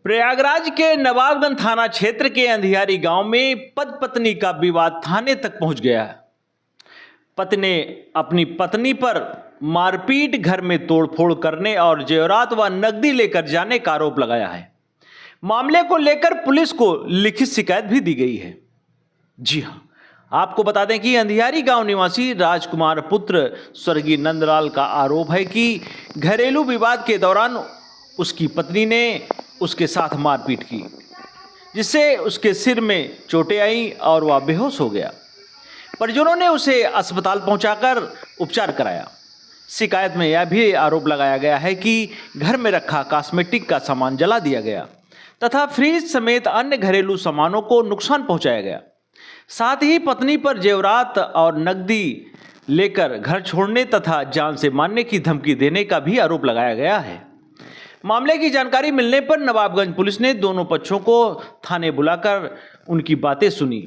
प्रयागराज के नवाबगंज थाना क्षेत्र के अंधियारी गांव में पति पत्नी का विवाद थाने तक पहुंच गया है। पति ने अपनी पत्नी पर मारपीट, घर में तोड़फोड़ करने और जेवरात व नकदी लेकर जाने का आरोप लगाया है। मामले को लेकर पुलिस को लिखित शिकायत भी दी गई है। जी हां, आपको बता दें कि अंधियारी गांव निवासी राजकुमार पुत्र स्वर्गीय नंदलाल का आरोप है कि घरेलू विवाद के दौरान उसकी पत्नी ने उसके साथ मारपीट की, जिससे उसके सिर में चोटें आईं और वह बेहोश हो गया। परिजनों ने उसे अस्पताल पहुंचाकर उपचार कराया। शिकायत में यह भी आरोप लगाया गया है कि घर में रखा कॉस्मेटिक का सामान जला दिया गया तथा फ्रिज समेत अन्य घरेलू सामानों को नुकसान पहुंचाया गया। साथ ही पत्नी पर जेवरात और नकदी लेकर घर छोड़ने तथा जान से मारने की धमकी देने का भी आरोप लगाया गया है। मामले की जानकारी मिलने पर नवाबगंज पुलिस ने दोनों पक्षों को थाने बुलाकर उनकी बातें सुनी।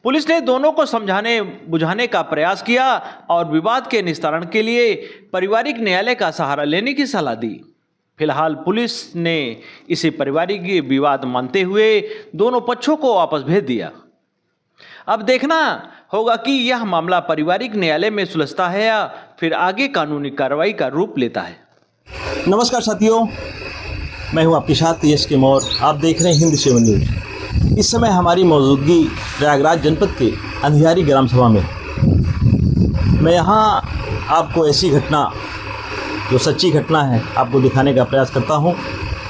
पुलिस ने दोनों को समझाने बुझाने का प्रयास किया और विवाद के निस्तारण के लिए पारिवारिक न्यायालय का सहारा लेने की सलाह दी। फिलहाल पुलिस ने इसे पारिवारिक विवाद मानते हुए दोनों पक्षों को वापस भेज दिया। अब देखना होगा कि यह मामला पारिवारिक न्यायालय में सुलझता है या फिर आगे कानूनी कार्रवाई का रूप लेता है। नमस्कार साथियों, मैं हूं आपके साथ यश के मौर। आप देख रहे हैं हिंद 7 न्यूज़। इस समय हमारी मौजूदगी प्रयागराज जनपद के अंधियारी ग्राम सभा में। मैं यहां आपको ऐसी घटना, जो सच्ची घटना है, आपको दिखाने का प्रयास करता हूं।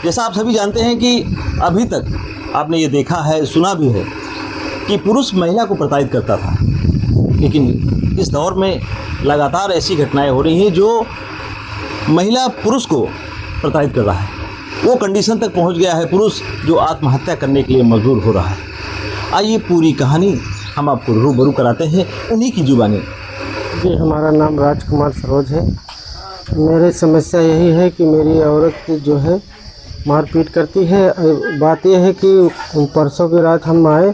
जैसा आप सभी जानते हैं कि अभी तक आपने ये देखा है, सुना भी है कि पुरुष महिला को प्रताड़ित करता था, लेकिन इस दौर में लगातार ऐसी घटनाएं हो रही हैं जो महिला पुरुष को प्रताड़ित कर रहा है। वो कंडीशन तक पहुंच गया है पुरुष जो आत्महत्या करने के लिए मजबूर हो रहा है। आइए पूरी कहानी हम आपको रूबरू कराते हैं उन्हीं की जुबानी। जी, हमारा नाम राजकुमार सरोज है। मेरी समस्या यही है कि मेरी औरत जो है मारपीट करती है। बात यह है कि परसों की रात हम आए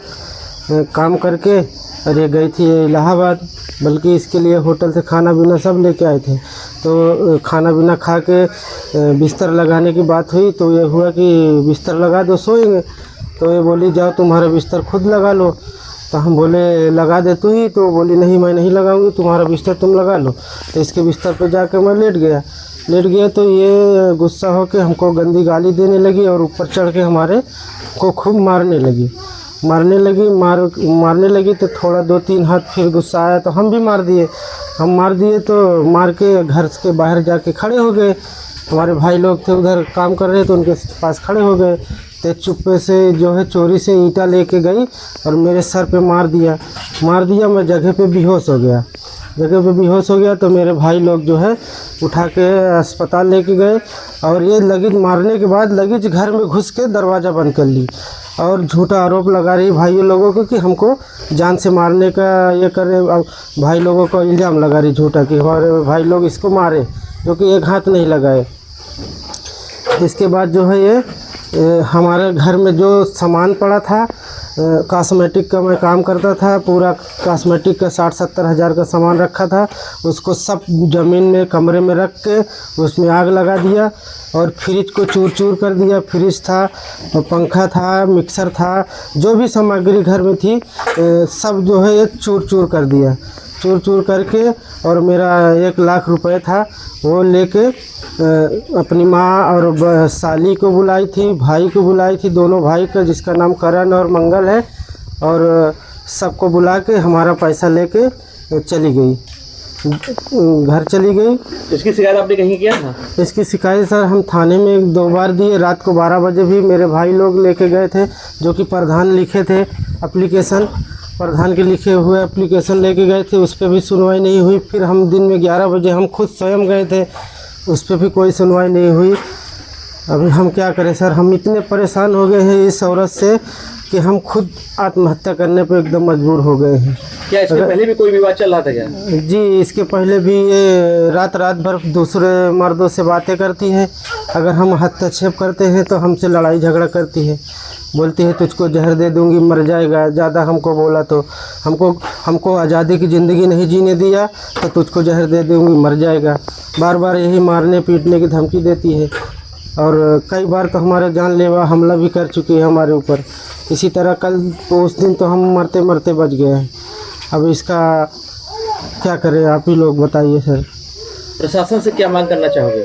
काम करके, अरे गई थी इलाहाबाद, बल्कि इसके लिए होटल से खाना पीना सब लेके आए थे। तो खाना पीना खा के बिस्तर लगाने की बात हुई तो ये हुआ कि बिस्तर लगा दो, सोएंगे। तो ये बोली जाओ तुम्हारा बिस्तर खुद लगा लो। तो हम बोले लगा दे तू ही। तो बोली नहीं, मैं नहीं लगाऊंगी, तुम्हारा बिस्तर तुम लगा लो। तो इसके बिस्तर पे जाकर मैं लेट गया तो ये गुस्सा हो के हमको गंदी गाली देने लगी और ऊपर चढ़ के हमारे को खूब मारने लगी। तो थोड़ा 2-3 हाथ फिर गुस्सा आया तो हम भी मार दिए। तो मार के घर के बाहर जाके खड़े हो गए। हमारे भाई लोग थे उधर काम कर रहे, तो उनके पास खड़े हो गए। तो चुप्पे से जो है चोरी से ईंटा लेके गई और मेरे सर पे मार दिया। मैं जगह पे बेहोश हो गया। तो मेरे भाई लोग जो है उठा के अस्पताल लेके गए और ये लगेज मारने के बाद लगेज घर में घुस के दरवाज़ा बंद कर ली और झूठा आरोप लगा रही भाइयों लोगों को कि हमको जान से मारने का ये करे। अब भाई लोगों को इल्ज़ाम लगा रही झूठा कि हमारे भाई लोग इसको मारे, जो कि एक हाथ नहीं लगाए। इसके बाद जो है ये हमारे घर में जो सामान पड़ा था, कॉस्मेटिक का मैं काम करता था, पूरा कॉस्मेटिक का 60-70 हज़ार का सामान रखा था। उसको सब ज़मीन में कमरे में रख के उसमें आग लगा दिया और फ्रिज को चूर कर दिया। फ्रिज था, पंखा था, मिक्सर था, जो भी सामग्री घर में थी सब जो है ये चूर कर दिया। चूर करके और मेरा 1 लाख रुपए था वो लेके अपनी माँ और साली को बुलाई थी, भाई को बुलाई थी, दोनों भाई का जिसका नाम करण और मंगल है, और सबको बुला के हमारा पैसा लेके चली गई, घर चली गई। इसकी शिकायत आपने कहीं किया था? इसकी शिकायत सर हम थाने में 1-2 बार दिए। रात को 12 बजे भी मेरे भाई लोग लेके गए थे, जो कि प्रधान लिखे थे एप्लीकेशन, प्रधान के लिखे हुए एप्लीकेशन लेके गए थे। उस पर भी सुनवाई नहीं हुई। फिर हम दिन में 11 बजे हम खुद स्वयं गए थे, उस पर भी कोई सुनवाई नहीं हुई। अभी हम क्या करें सर, हम इतने परेशान हो गए हैं इस औरत से कि हम खुद आत्महत्या करने पे एकदम मजबूर हो गए हैं। क्या इसके पहले भी कोई विवाद चल रहा था क्या? जी, इसके पहले भी ये रात भर दूसरे मर्दों से बातें करती है। अगर हम हस्तक्षेप करते हैं तो हमसे लड़ाई झगड़ा करती है, बोलती है तुझको जहर दे दूंगी, मर जाएगा। ज़्यादा हमको बोला तो हमको आज़ादी की ज़िंदगी नहीं जीने दिया तो तुझको जहर दे दूंगी, मर जाएगा। बार बार यही मारने पीटने की धमकी देती है और कई बार तो हमारा जानलेवा हमला भी कर चुकी है हमारे ऊपर। इसी तरह कल उस दिन तो हम मरते मरते बच गए हैं। अब इसका क्या करें, आप ही लोग बताइए सर। प्रशासन से क्या मांग करना चाहोगे?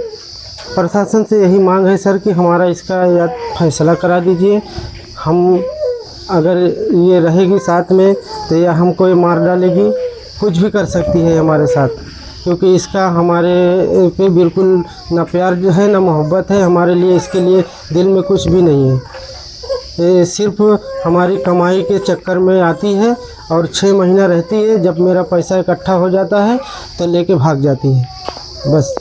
प्रशासन से यही मांग है सर कि हमारा इसका या फैसला करा दीजिए। हम अगर ये रहेगी साथ में तो या हमको ये मार डालेगी, कुछ भी कर सकती है हमारे साथ, क्योंकि इसका हमारे पे बिल्कुल ना प्यार जो है ना मोहब्बत है हमारे लिए। इसके लिए दिल में कुछ भी नहीं है। ये सिर्फ हमारी कमाई के चक्कर में आती है और 6 महीना रहती है। जब मेरा पैसा इकट्ठा हो जाता है तो लेके भाग जाती है। बस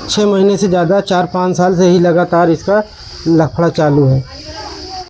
6 महीने से ज़्यादा 4-5 साल से ही लगातार इसका लफड़ा चालू है।